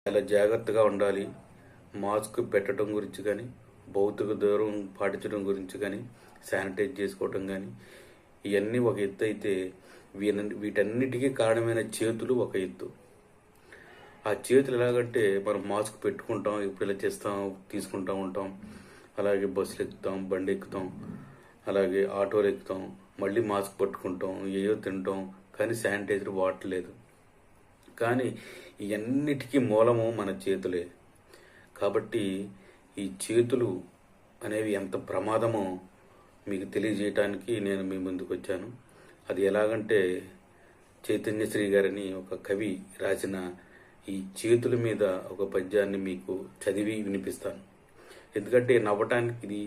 చాలా జాగ్రత్తగా ఉండాలి. మాస్క్ పెట్టడం గురించి కానీ, భౌతిక దూరం పాటించడం గురించి కానీ, శానిటైజ్ చేసుకోవటం కానీ, ఇవన్నీ ఒక ఎత్తు అయితే వీటన్నిటికీ కారణమైన చేతులు ఒక ఎత్తు. ఆ చేతులు ఎలాగంటే మనం మాస్క్ పెట్టుకుంటాం, ఇప్పుడు ఇలా చేస్తాం, తీసుకుంటూ ఉంటాం, అలాగే బస్సులు ఎక్కుతాం, బండి ఎక్కుతాం, అలాగే ఆటోలు ఎక్కుతాం, మళ్ళీ మాస్క్ పట్టుకుంటాం, ఏయో తింటాం, కానీ శానిటైజర్ వాడట్లేదు. కానీ ఇవన్నిటికీ మూలము మన చేతులే. కాబట్టి ఈ చేతులు అనేవి ఎంత ప్రమాదమో మీకు తెలియజేయటానికి నేను మీ ముందుకు వచ్చాను. అది ఎలాగంటే చైతన్యశ్రీ గారని ఒక కవి రాసిన ఈ చేతుల మీద ఒక పద్యాన్ని మీకు చదివి వినిపిస్తాను. ఎందుకంటే నవ్వటానికి ఇది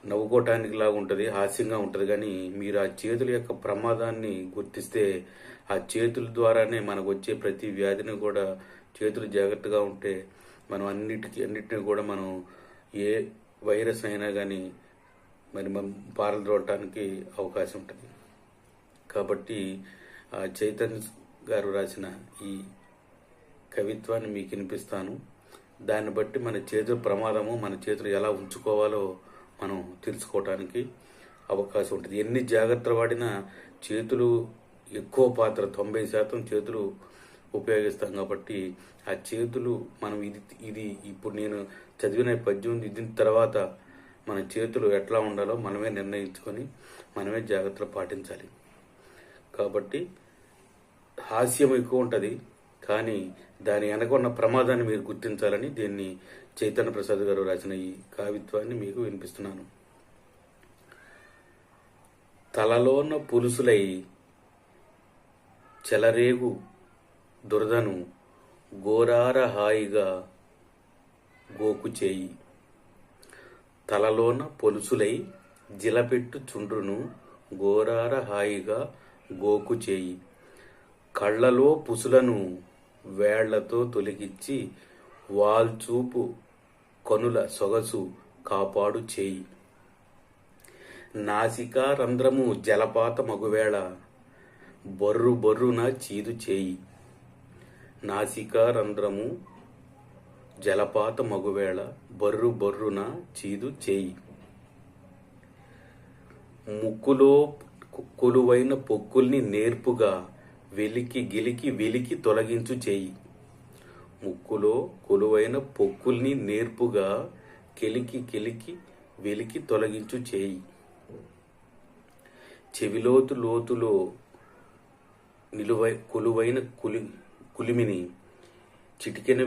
నవ్వుకోవటానికి లాగా ఉంటుంది, హాస్యంగా ఉంటుంది. కానీ మీరు ఆ చేతుల యొక్క ప్రమాదాన్ని గుర్తిస్తే ఆ చేతుల ద్వారానే మనకు వచ్చే ప్రతి వ్యాధిని కూడా, చేతులు జాగ్రత్తగా ఉంటే మనం అన్నిటిని కూడా మనం ఏ వైరస్ అయినా కానీ మనం పారద్రోలటానికి అవకాశం ఉంటుంది. కాబట్టి ఆ చైతన్య గారు రాసిన ఈ కవిత్వాన్ని మీకు వినిపిస్తాను. దాన్ని బట్టి మన చేతుల ప్రమాదము, మన చేతులు ఎలా ఉంచుకోవాలో మనం తెలుసుకోవటానికి అవకాశం ఉంటుంది. ఎన్ని జాగ్రత్తలు వాడినా చేతులు ఎక్కువ పాత్ర, 90% చేతులు ఉపయోగిస్తాం. కాబట్టి ఆ చేతులు మనం ఇది ఇప్పుడు నేను చదివిన పద్యం ఇది తర్వాత మన చేతులు ఎట్లా ఉండాలో మనమే నిర్ణయించుకొని మనమే జాగ్రత్తలు పాటించాలి. కాబట్టి హాస్యం ఎక్కువ ఉంటుంది, కానీ దాని వెనక ఉన్న ప్రమాదాన్ని మీరు గుర్తించాలని దీన్ని చైతన్య ప్రసాద్ గారు రాసిన ఈ కవిత్వాన్ని మీకు వినిపిస్తున్నాను. తలలోన పులుసులై చెలరేగు దురదను గోరార హాయిగా గోకు చేయి. తలలోన పొలుసులై జిలపెట్టు చుండ్రును గోరార హాయిగా గోకు చేయి. కళ్ళలో పుసులను వేళ్లతో తొలగించి వాల్చూపు కనుల సొగసు కాపాడు చేయి. నాసికా రంధ్రము జలపాత మగువేళ బొర్రు బొర్రున చీదు చేయి. నాసికా రంధ్రము జలపాత మగువేళ బొర్రు బొర్రున చీదు చేయి. ముక్కులో కొలువైన పొక్కుల్ని నేర్పుగా వెలికి గిలికి వెలికి తొలగించు చేయి. ముక్కులో కొలువైన పొక్కుల్ని నేర్పుగా కెలికి కెలికి వెలికి తొలగించు చేయి. చెవిలోతు లోతులో కొలువైన కులిమిని చిటికెన